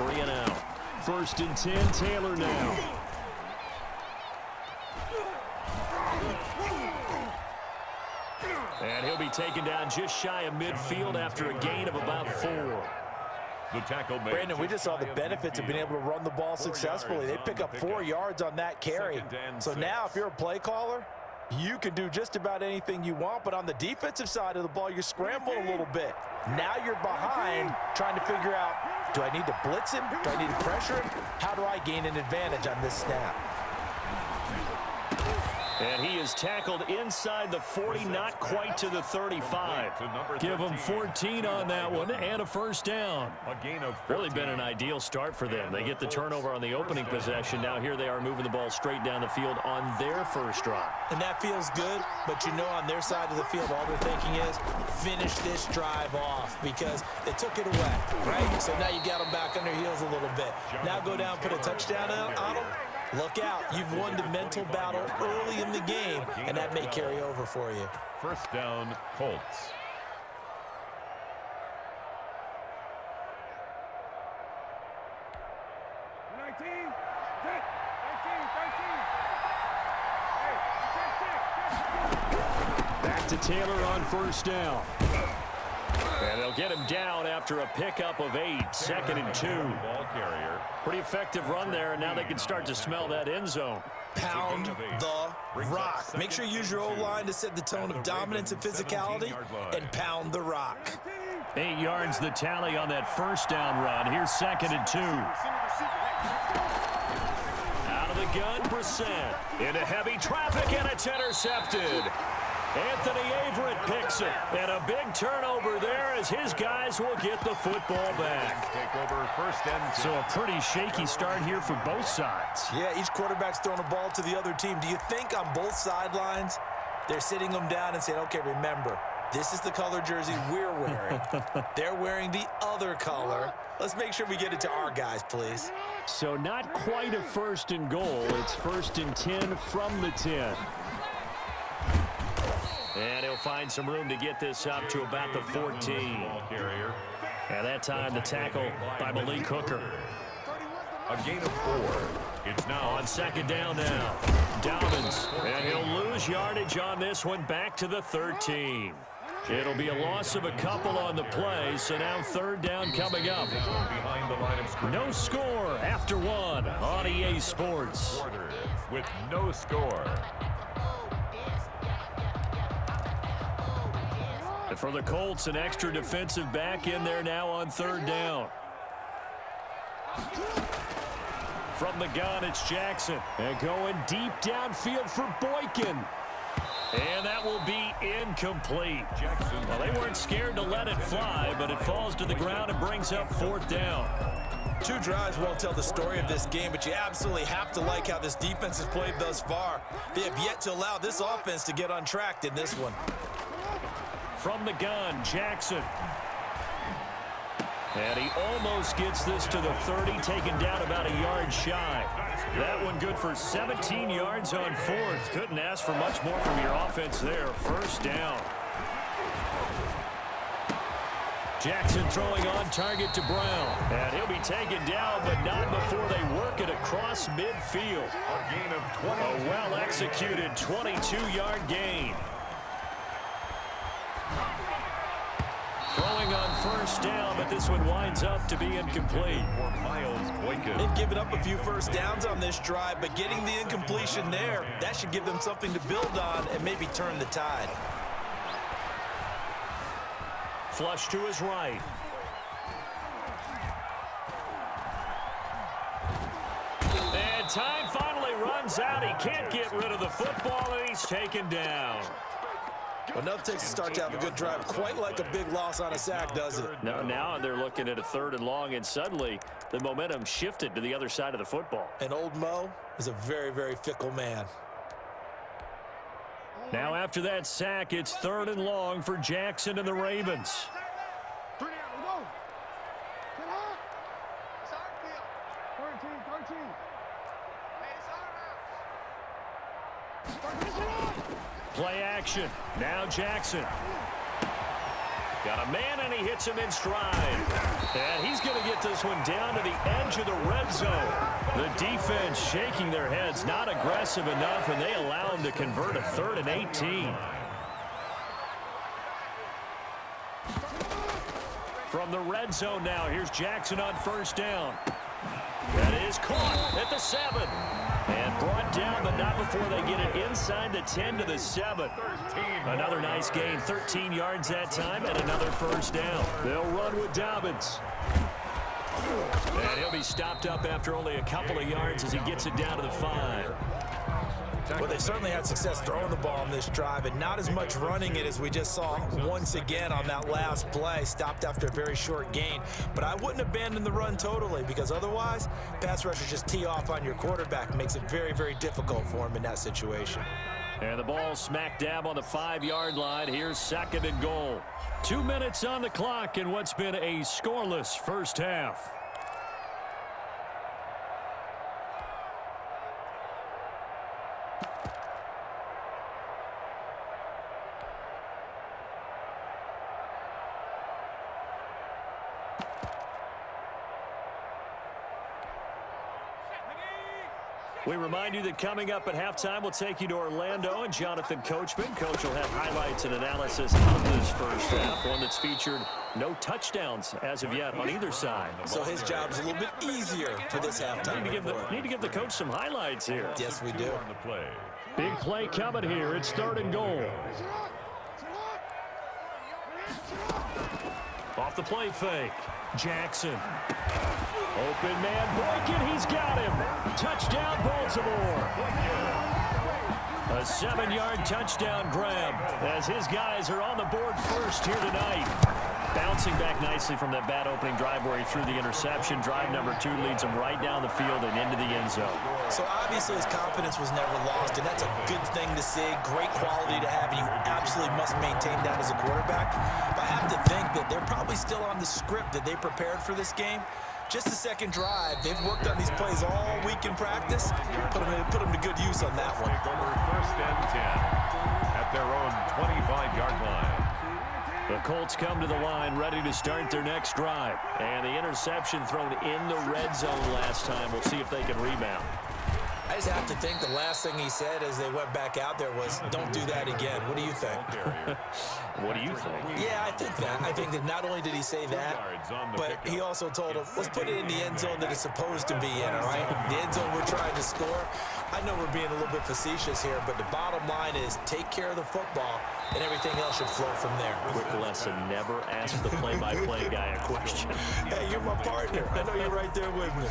3 and out. 1st and 10, Taylor now. And he'll be taken down just shy of midfield after a gain of about 4. The tackle made. Brandon, we just saw the benefits of being able to run the ball successfully. They pick up 4 yards on that carry. So now if you're a play caller, you can do just about anything you want, but on the defensive side of the ball, you're scrambling a little bit. Now you're behind trying to figure out, do I need to blitz him? Do I need to pressure him? How do I gain an advantage on this snap? And he is tackled inside the 40, not quite to the 35. Give him 14 on that one and a 1st down. Really been an ideal start for them. They get the turnover on the opening possession. Now here they are moving the ball straight down the field on their first drive. And that feels good, but you know on their side of the field, all they're thinking is finish this drive off because they took it away, right? So now you got them back on their heels a little bit. Now go down, put a touchdown on them. Look out, you've won the mental battle early in the game, and that may carry over for you. 1st down, Colts. Back to Taylor on 1st down. And they'll get him down after a pickup of 8, 2nd and 2. Ball carrier. Pretty effective run there, and now they can start to smell that end zone. Pound the rock. Make sure you use your O-line to set the tone of dominance and physicality, and pound the rock. 8 yards the tally on that 1st down run. Here's 2nd and 2. Out of the gun, Brissett. Into heavy traffic, and it's intercepted. Anthony Averett picks it, and a big turnover there as his guys will get the football back. Take over 1st and 10. So a pretty shaky start here for both sides. Yeah, each quarterback's throwing a ball to the other team. Do you think on both sidelines they're sitting them down and saying, okay, remember, this is the color jersey we're wearing. They're wearing the other color. Let's make sure we get it to our guys, please. So not quite a 1st and goal. It's 1st and 10 from the 10. And he'll find some room to get this up to about the 14. And that time the tackle by Malik Hooker. A gain of 4. It's now On 2nd down now. Dobbins. And he'll lose yardage on this one back to the 13. It'll be a loss of a couple on the play, so now 3rd down coming up. behind the line of scrimmage. No score after 1 on EA Sports. With no score. And for the Colts, an extra defensive back in there now on 3rd down. From the gun, it's Jackson. And going deep downfield for Boykin. And that will be incomplete. Well, they weren't scared to let it fly, but it falls to the ground and brings up 4th down. 2 drives won't tell the story of this game, but you absolutely have to like how this defense has played thus far. They have yet to allow this offense to get untracked in this one. From the gun, Jackson. And he almost gets this to the 30, taken down about a yard shy. That one good for 17 yards on 4th. Couldn't ask for much more from your offense there. 1st down. Jackson throwing on target to Brown. And he'll be taken down, but not before they work it across midfield. A gain of 20. A well-executed 22-yard gain. Throwing on 1st down, but this one winds up to be incomplete. For Miles Boykin. They've given up a few 1st downs on this drive, but getting the incompletion there, that should give them something to build on and maybe turn the tide. Flush to his right. And time finally runs out. He can't get rid of the football, and he's taken down. Well, enough takes a start to have a good drive. Quite like a big loss on a sack, does it? No, now they're looking at a 3rd and long, and suddenly the momentum shifted to the other side of the football. And old Mo is a very, very fickle man. Now after that sack, it's 3rd and long for Jackson and the Ravens. Play action. Now Jackson. Got a man, and he hits him in stride. And he's going to get this one down to the edge of the red zone. The defense shaking their heads, not aggressive enough, and they allow him to convert a 3rd and 18. From the red zone now, here's Jackson on 1st down. That is caught at the 7. And brought down, but not before they get it inside the 10 to the 7. Another nice gain, 13 yards that time, and another 1st down. They'll run with Dobbins. And he'll be stopped up after only a couple of yards as he gets it down to the 5. Well, they certainly had success throwing the ball on this drive, and not as much running it as we just saw once again on that last play. Stopped after a very short gain. But I wouldn't abandon the run totally, because otherwise, pass rushers just tee off on your quarterback. It makes it very, very difficult for him in that situation. And the ball smack dab on the 5-yard line. Here's 2nd and goal. 2 minutes on the clock in what's been a scoreless first half. We remind you that coming up at halftime, we'll take you to Orlando and Jonathan Coachman. Coach will have highlights and analysis of this first half, one that's featured no touchdowns as of yet on either side. So his job's a little bit easier for this halftime. Need to give the coach some highlights here. Yes, we do. Big play coming here. It's 3rd and goal. Off the play fake. Jackson. Open man, Boykin, he's got him. Touchdown, Baltimore. A 7-yard touchdown grab as his guys are on the board first here tonight. Bouncing back nicely from that bad opening drive where he threw the interception. Drive number 2 leads him right down the field and into the end zone. So obviously his confidence was never lost, and that's a good thing to see. Great quality to have, and you absolutely must maintain that as a quarterback. But I have to think that they're probably still on the script that they prepared for this game. Just the second drive. They've worked on these plays all week in practice. Put them to good use on that one. Over 1st and 10 at their own 25-yard line. The Colts come to the line ready to start their next drive. And the interception thrown in the red zone last time. We'll see if they can rebound. I just have to think the last thing he said as they went back out there was, don't do that again. What do you think? What do you think? Yeah, I think that. I think that not only did he say that, but he also told him, let's put it in the end zone that it's supposed to be in, all right? The end zone we're trying to score. I know we're being a little bit facetious here, but the bottom line is take care of the football, and everything else should flow from there. Quick lesson, never ask the play-by-play guy a question. Hey, you're my partner. I know you're right there with me.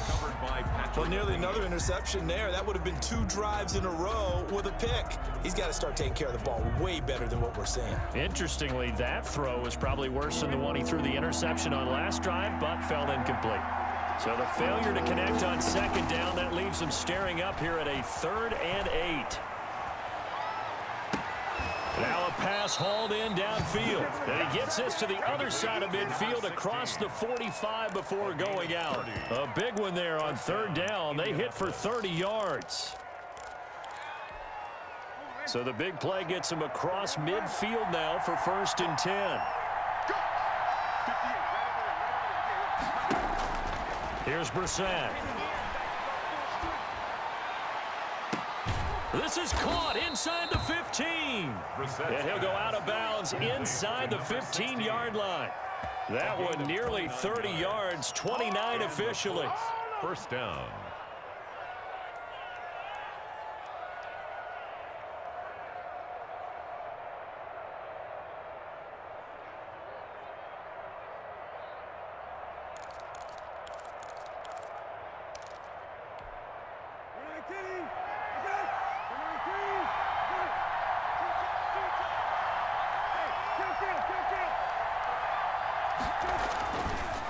Well, nearly another interception there. That would have been 2 drives in a row with a pick. He's got to start taking care of the ball way better than what we're seeing. Interestingly, that throw was probably worse than the one he threw the interception on last drive, but fell incomplete. So the failure to connect on 2nd down, that leaves him staring up here at a 3rd and 8. Now a pass hauled in downfield. And he gets this to the other side of midfield across the 45 before going out. A big one there on 3rd down. They hit for 30 yards. So the big play gets him across midfield now for 1st and 10. Here's Brissett. This is caught inside the 15. And he'll go out of bounds inside the 15-yard line. That one nearly 30 yards, 29 officially. 1st down.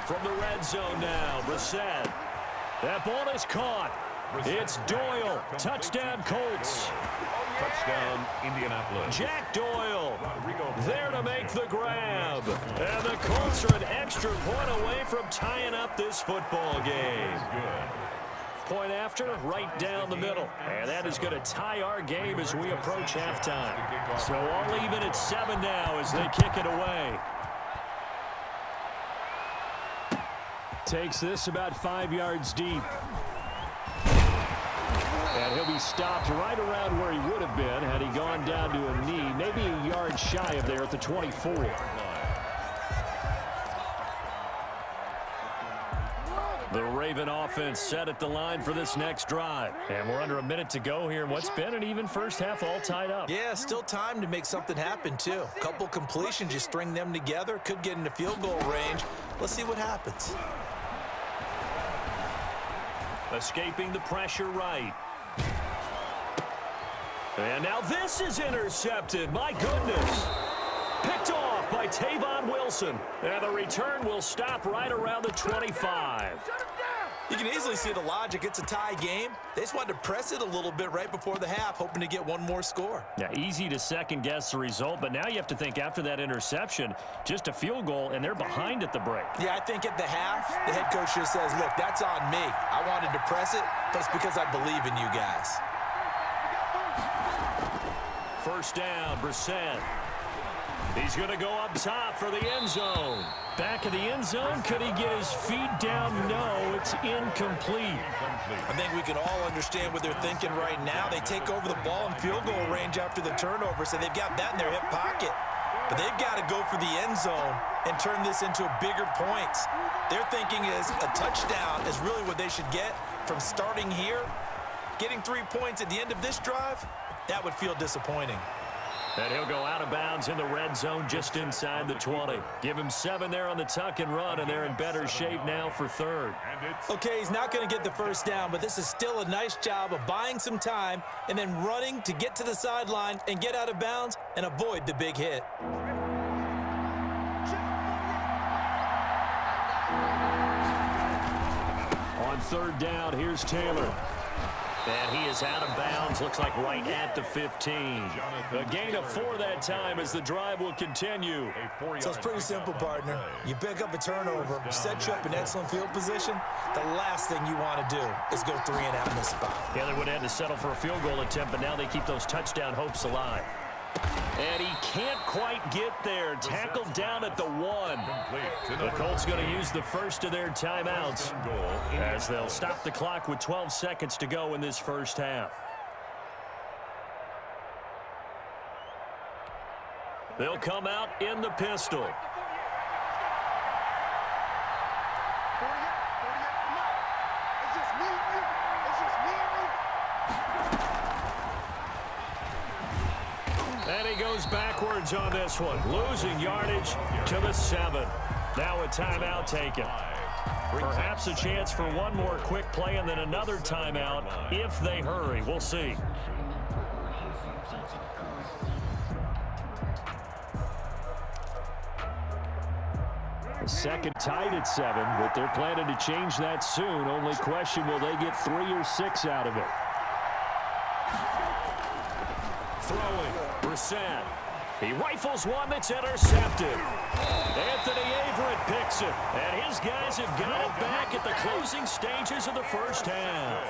From the red zone now, Brissett. That ball is caught. It's Doyle. Touchdown, Colts. Touchdown, Indianapolis. Jack Doyle there to make the grab. And the Colts are an extra point away from tying up this football game. Point after, right down the middle. And that is going to tie our game as we approach halftime. So all even at 7 now as they kick it away. takes this about 5 yards deep. And he'll be stopped right around where he would have been had he gone down to a knee, maybe a yard shy of there at the 24. The Raven offense set at the line for this next drive. And we're under a minute to go here in what's been an even first half, all tied up. Yeah, still time to make something happen, too. Couple completions, you string them together, could get into field goal range. Let's see what happens. Escaping the pressure right. And now this is intercepted. My goodness. Picked off by Tavon Wilson. And the return will stop right around the 25. You can easily see the logic. It's a tie game. They just wanted to press it a little bit right before the half, hoping to get one more score. Yeah, easy to second-guess the result, but now you have to think after that interception, just a field goal, and they're behind at the break. Yeah, I think at the half, the head coach just says, look, that's on me. I wanted to press it, but it's because I believe in you guys. First down, Brissett. He's going to go up top for the end zone. Back of the end zone. Could he get his feet down? No, it's incomplete. I think we can all understand what they're thinking right now. They take over the ball in field goal range after the turnover, so they've got that in their hip pocket. But they've got to go for the end zone and turn this into bigger points. Their thinking is a touchdown is really what they should get from starting here. Getting 3 points at the end of this drive, that would feel disappointing. And he'll go out of bounds in the red zone just inside the 20. Give him 7 there on the tuck and run, and they're in better shape now for third. Okay, he's not going to get the first down, but this is still a nice job of buying some time and then running to get to the sideline and get out of bounds and avoid the big hit. On third down, here's Taylor. And he is out of bounds, looks like right at the 15. A gain of 4 that time as the drive will continue. So it's pretty simple, partner. You pick up a turnover, set you up in excellent field position. The last thing you want to do is go 3 and out in this spot. Yeah, they would have had to settle for a field goal attempt, but now they keep those touchdown hopes alive. And he can't quite get there. Tackled down at the 1. The Colts going to use the first of their timeouts as they'll stop the clock with 12 seconds to go in this first half. They'll come out in the pistol. And he goes backwards on this one, losing yardage to the 7. Now a timeout taken. Perhaps a chance for one more quick play and then another timeout if they hurry. We'll see. The second tied at 7, but they're planning to change that soon. Only question, will they get 3 or 6 out of it? Throwing, Brissett. He rifles one that's intercepted. Anthony Averett picks it, and his guys have got it back at the closing stages of the first half.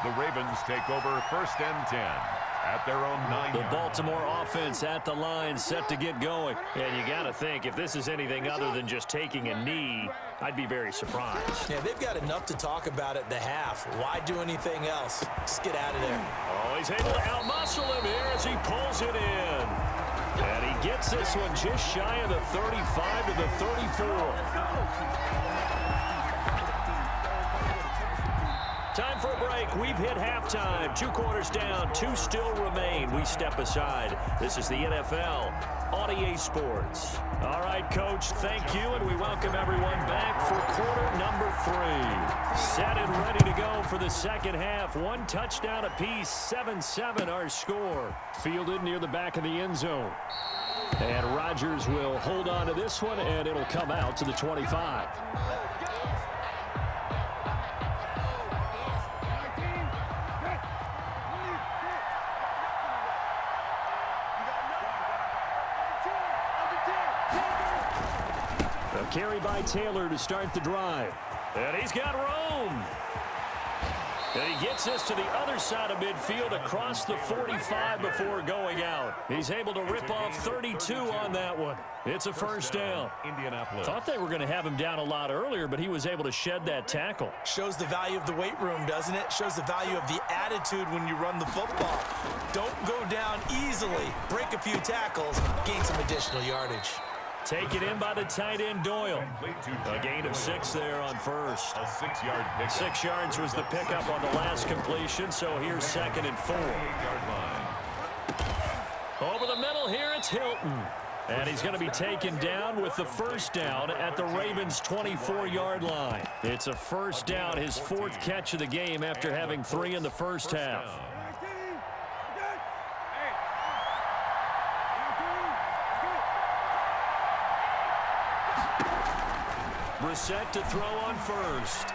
The Ravens take over 1st and 10 at their own 9. The Baltimore offense at the line, set to get going. And you got to think, if this is anything other than just taking a knee, I'd be very surprised. Yeah, they've got enough to talk about at the half. Why do anything else? Just get out of there. Oh, he's able to outmuscle him here as he pulls it in. And he gets this one just shy of the 35 to the 34. Time for a break. We've hit halftime. 2 quarters down, 2 still remain. We step aside. This is the NFL on EA Sports. All right, Coach, thank you, and we welcome everyone back for quarter number 3. Set and ready to go for the second half. 1 touchdown apiece, 7-7 our score. Fielded near the back of the end zone. And Rodgers will hold on to this one, and it'll come out to the 25. Carry by Taylor to start the drive. And he's got room. And he gets this to the other side of midfield across the 45 before going out. He's able to rip off 32 on that one. It's a first down. Indianapolis. Thought they were going to have him down a lot earlier, but he was able to shed that tackle. Shows the value of the weight room, doesn't it? Shows the value of the attitude when you run the football. Don't go down easily. Break a few tackles. Gain some additional yardage. Taken in by the tight end, Doyle. A gain of 6 there on first. A 6-yard pickup. 6 yards was the pickup on the last completion, so here's 2nd and 4. 8-yard line. Over the middle here, it's Hilton. And he's going to be taken down with the first down at the Ravens' 24-yard line. It's a first down, his 4th catch of the game after having 3 in the first half. Brissett to throw on first.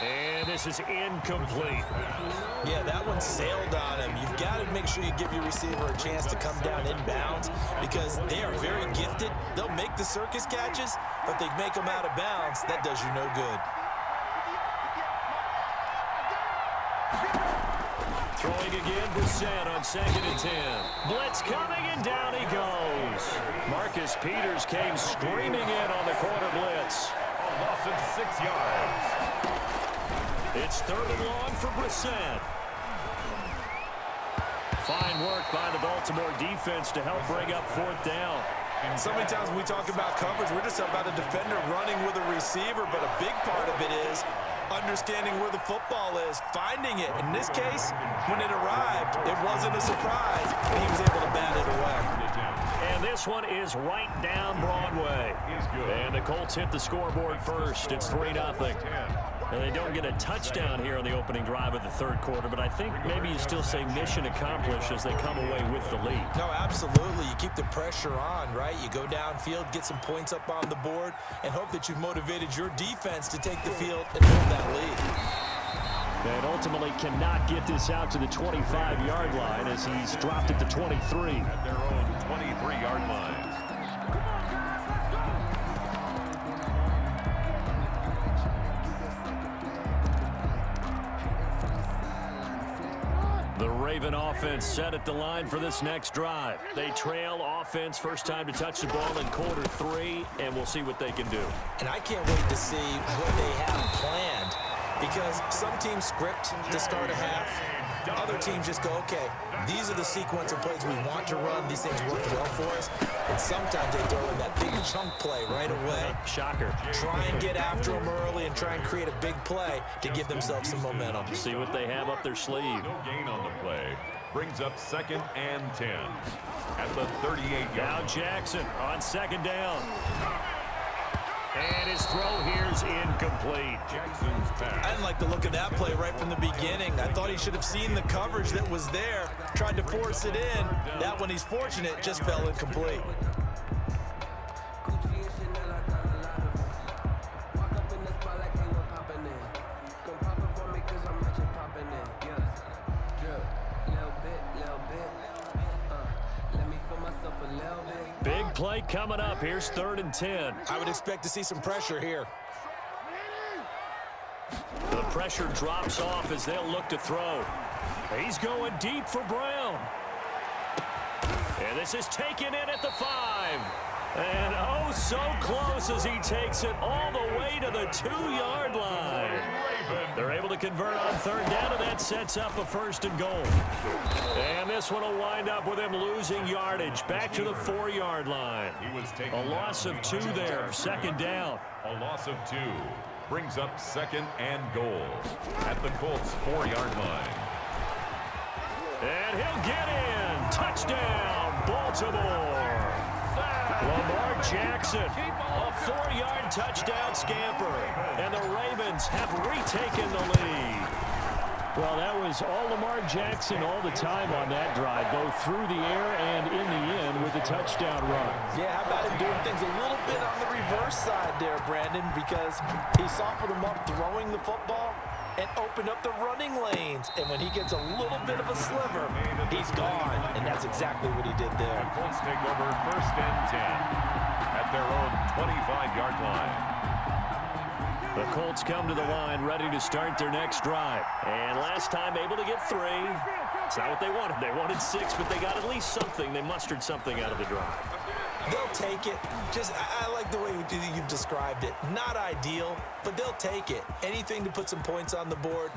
And this is incomplete. Yeah, that one sailed on him. You've got to make sure you give your receiver a chance to come down inbounds because they are very gifted. They'll make the circus catches, but they make them out of bounds. That does you no good. Throwing again, Brissett on 2nd and 10. Blitz coming, and down he goes. Marcus Peters came screaming in on the corner blitz. A loss of 6 yards. It's 3rd and long for Brissett. Fine work by the Baltimore defense to help bring up 4th down. So many times when we talk about coverage, we're just about a defender running with a receiver, but a big part of it is understanding where the football is, finding it. In this case, when it arrived, it wasn't a surprise, and he was able to bat it away. And this one is right down Broadway. And the Colts hit the scoreboard first. It's 3-0. And they don't get a touchdown here on the opening drive of the 3rd quarter, but I think maybe you still say mission accomplished as they come away with the lead. No, absolutely. You keep the pressure on, right? You go downfield, get some points up on the board, and hope that you've motivated your defense to take the field and hold that lead. And ultimately cannot get this out to the 25-yard line as he's dropped at the 23. At their own 23-yard line. The Raven offense set at the line for this next drive. They trail offense, first time to touch the ball in quarter 3, and we'll see what they can do. And I can't wait to see what they have planned because some teams script to start a half. Other teams just go, okay, these are the sequence of plays we want to run. These things work well for us. And sometimes they throw in that big chunk play right away. Shocker. Try and get after them early and try and create a big play to give themselves some momentum. See what they have up their sleeve. No gain on the play. Brings up 2nd and 10. At the 38-yard line. Now Jackson on 2nd down. And his throw here's incomplete. Jackson's pass. I didn't like the look of that play right from the beginning. I thought he should have seen the coverage that was there, tried to force it in. That one, he's fortunate, just fell incomplete. Big play coming up. Here's 3rd and 10. I would expect to see some pressure here. The pressure drops off as they'll look to throw. He's going deep for Brown. And this is taken in at the 5. And oh, so close as he takes it all the way to the 2-yard line. They're able to convert on 3rd down, and that sets up a 1st and goal. And this one will wind up with him losing yardage back to the 4-yard line. A loss of 2 there, 2nd down. A loss of 2 brings up 2nd and goal at the Colts 4-yard line. And he'll get in. Touchdown, Baltimore. Lamar Jackson, a 4-yard touchdown scamper, and the Ravens have retaken the lead. Well, that was all Lamar Jackson all the time on that drive, both through the air and in the end with a touchdown run. Yeah, how about him doing things a little bit on the reverse side there, Brandon, because he softened him up throwing the football and opened up the running lanes. And when he gets a little bit of a sliver, he's gone. And that's exactly what he did there. The Colts take over 1st and 10 at their own 25-yard line. The Colts come to the line, ready to start their next drive. And last time able to get 3. It's not what they wanted. They wanted 6, but they got at least something. They mustered something out of the drive. They'll take it. I like the way you've described it. Not ideal, but they'll take it. Anything to put some points on the board.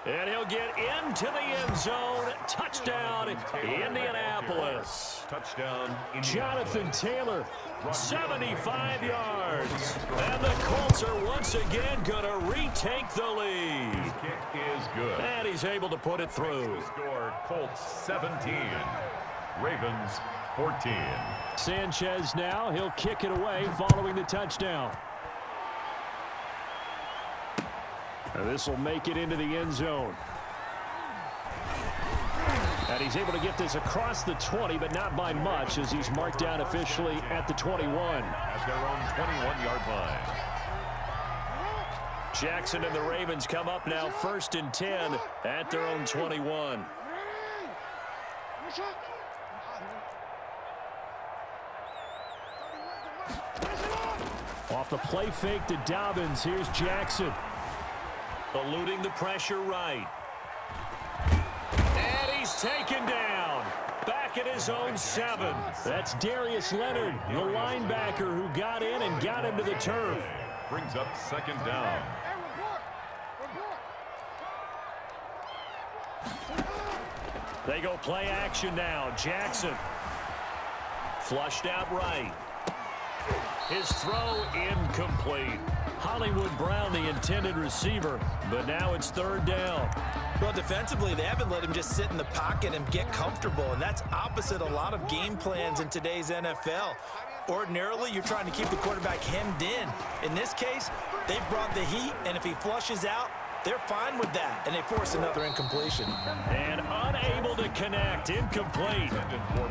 And he'll get into the end zone. Touchdown, Indianapolis. Touchdown, Jonathan Taylor, 75 yards. And the Colts are once again going to retake the lead. His kick is good. And he's able to put it through. The score, Colts 17, Ravens 14. Sanchez now, he'll kick it away following the touchdown. And this will make it into the end zone. And he's able to get this across the 20, but not by much, as he's marked down officially at the 21. At their own 21-yard line. Jackson and the Ravens come up now 1st and 10 at their own 21. Off the play fake to Dobbins. Here's Jackson. Eluding the pressure right. And he's taken down. Back at his own 7. That's Darius Leonard, the linebacker who got in and got him to the turf. Brings up 2nd down. They go play action now. Jackson. Flushed out right. His throw incomplete. Hollywood Brown, the intended receiver, but now it's 3rd down. Well, defensively, they haven't let him just sit in the pocket and get comfortable, and that's opposite a lot of game plans in today's NFL. Ordinarily, you're trying to keep the quarterback hemmed in. In this case, they've brought the heat, and if he flushes out, they're fine with that, and they force another incompletion. And unable to connect, incomplete.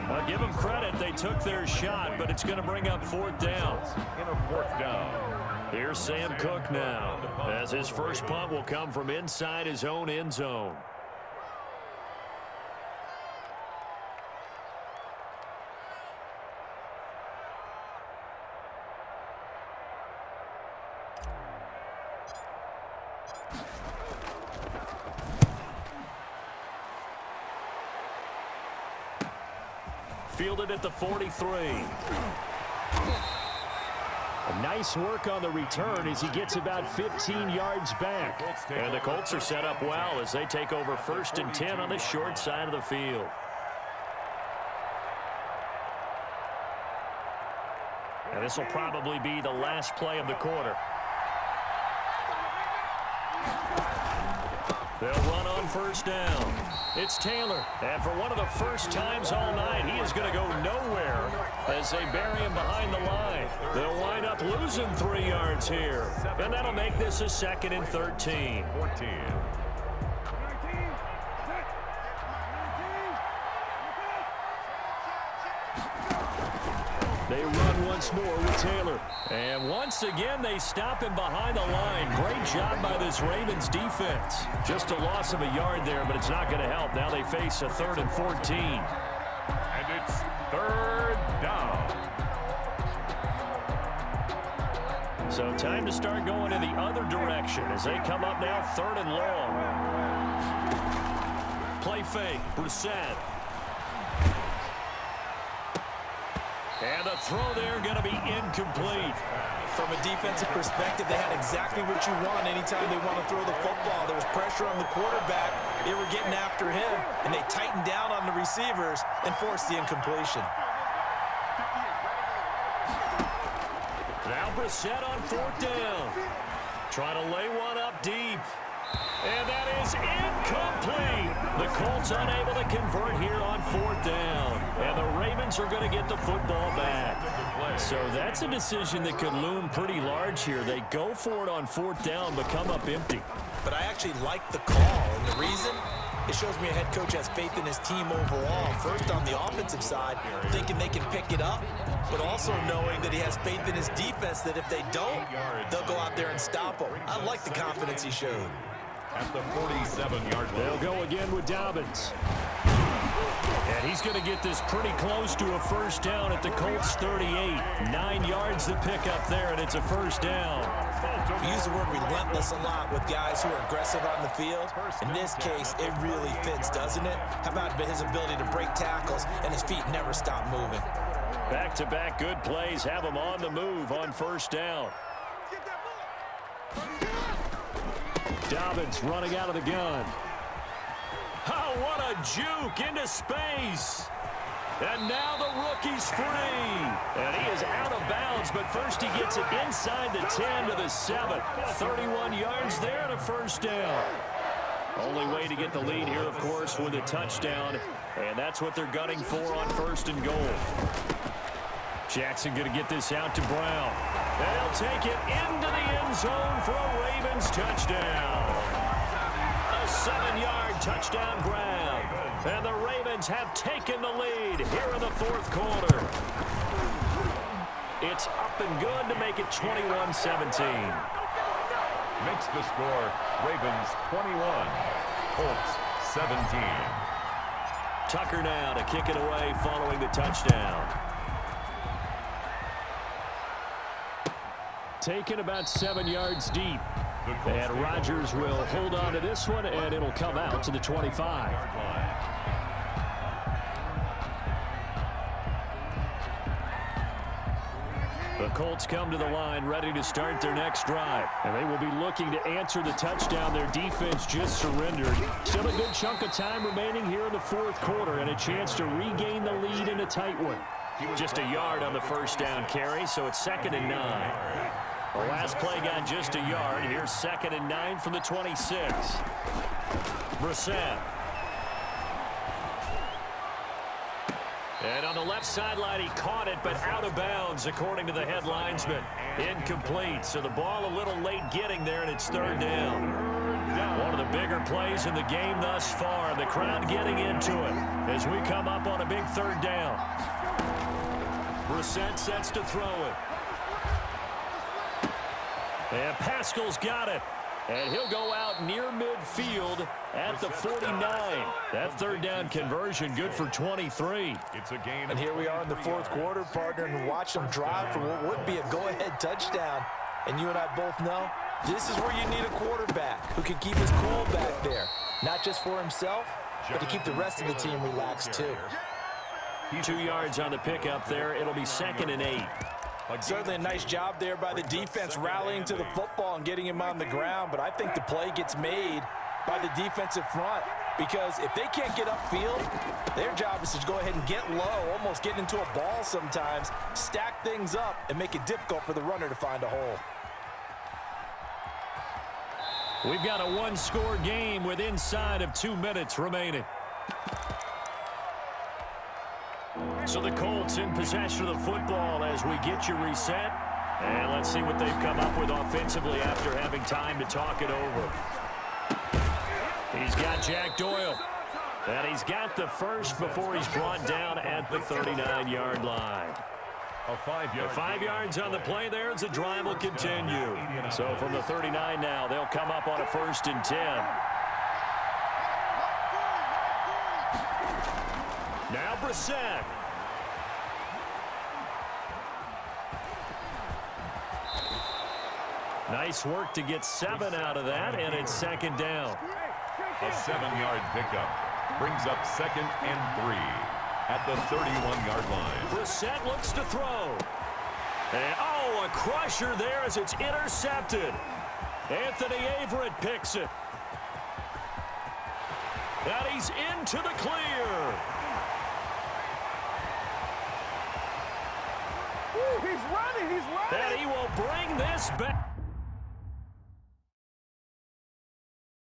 I'll give them credit, they took their shot, but it's going to bring up 4th down. In a 4th down. Here's Sam Cook now, as his first punt will come from inside his own end zone. Fielded at the 43. Nice work on the return as he gets about 15 yards back. And the Colts are set up well as they take over 1st and 10 on the short side of the field. And this will probably be the last play of the quarter. They'll run on 1st down. It's Taylor, and for one of the first times all night, he is going to go nowhere as they bury him behind the line. They'll wind up losing 3 yards here, and that'll make this a 2nd and 13. 14. They run once more with Taylor. And once again, they stop him behind the line. Great job by this Ravens defense. Just a loss of a yard there, but it's not going to help. Now they face a 3rd and 14. And it's 3rd down. So time to start going in the other direction as they come up now 3rd and long. Play fake, Brissett. And the throw there going to be incomplete. From a defensive perspective, they had exactly what you want anytime they want to throw the football. There was pressure on the quarterback. They were getting after him, and they tightened down on the receivers and forced the incompletion. Now Brissett on 4th down. Trying to lay one up deep. And that is incomplete. The Colts unable to convert here on 4th down. And the Ravens are going to get the football back. So that's a decision that could loom pretty large here. They go for it on 4th down, but come up empty. But I actually like the call, and the reason? It shows me a head coach has faith in his team overall. First, on the offensive side, thinking they can pick it up, but also knowing that he has faith in his defense that if they don't, they'll go out there and stop them. I like the confidence he showed. At the 47-yard line. They'll go again with Dobbins. And he's going to get this pretty close to a first down at the Colts 38. 9 yards to pick up there, and it's a first down. We use the word relentless a lot with guys who are aggressive on the field. In this case, it really fits, doesn't it? How about his ability to break tackles and his feet never stop moving? Back-to-back good plays have him on the move on first down. Dobbins running out of the gun. Oh, what a juke into space. And now the rookie's free. And he is out of bounds, but first he gets it inside the 10 to the 7. 31 yards there and a first down. Only way to get the lead here, of course, with a touchdown. And that's what they're gunning for on first and goal. Jackson going to get this out to Brown. And he'll take it into the end zone for a Ravens touchdown. A 7-yard touchdown grab. And the Ravens have taken the lead here in the fourth quarter. It's up and good to make it 21-17. Makes the score Ravens 21, Colts 17. Tucker now to kick it away following the touchdown. Taken about 7 yards deep. And Rodgers will hold on to this one, and it'll come out to the 25. The Colts come to the line ready to start their next drive. And they will be looking to answer the touchdown their defense just surrendered. Still a good chunk of time remaining here in the fourth quarter and a chance to regain the lead in a tight one. Just a yard on the first down carry, so it's 2nd and 9. The last play got just a yard. Here's 2nd and 9 from the 26. Brissett. And on the left sideline, he caught it, but out of bounds, according to the head linesman. Incomplete, so the ball a little late getting there, and it's 3rd down. One of the bigger plays in the game thus far. The crowd getting into it as we come up on a big 3rd down. Brissett sets to throw it. And Pascal's got it. And he'll go out near midfield at the 49. That 3rd down conversion good for 23. And here we are in the fourth quarter, partner, and watch them drive for what would be a go-ahead touchdown. And you and I both know this is where you need a quarterback who can keep his cool back there. Not just for himself, but to keep the rest of the team relaxed too. 2 yards on the pickup there. It'll be 2nd and 8. Certainly a nice job there by the defense rallying to the football and getting him on the ground, but I think the play gets made by the defensive front because if they can't get upfield, their job is to go ahead and get low, almost get into a ball sometimes, stack things up, and make it difficult for the runner to find a hole. We've got a one-score game with inside of 2 minutes remaining. So the Colts in possession of the football as we get you reset. And let's see what they've come up with offensively after having time to talk it over. He's got Jack Doyle. And he's got the first before he's brought down at the 39-yard line. 5 yards on the play there as the drive will continue. So from the 39 now, they'll come up on a 1st and 10. Now Brissett. Nice work to get 7 out of that, and it's 2nd down. A 7-yard pickup brings up 2nd and 3 at the 31-yard line. Brissett looks to throw. And, oh, a crusher there as it's intercepted. Anthony Averett picks it. And he's into the clear. He's running. And he will bring this back.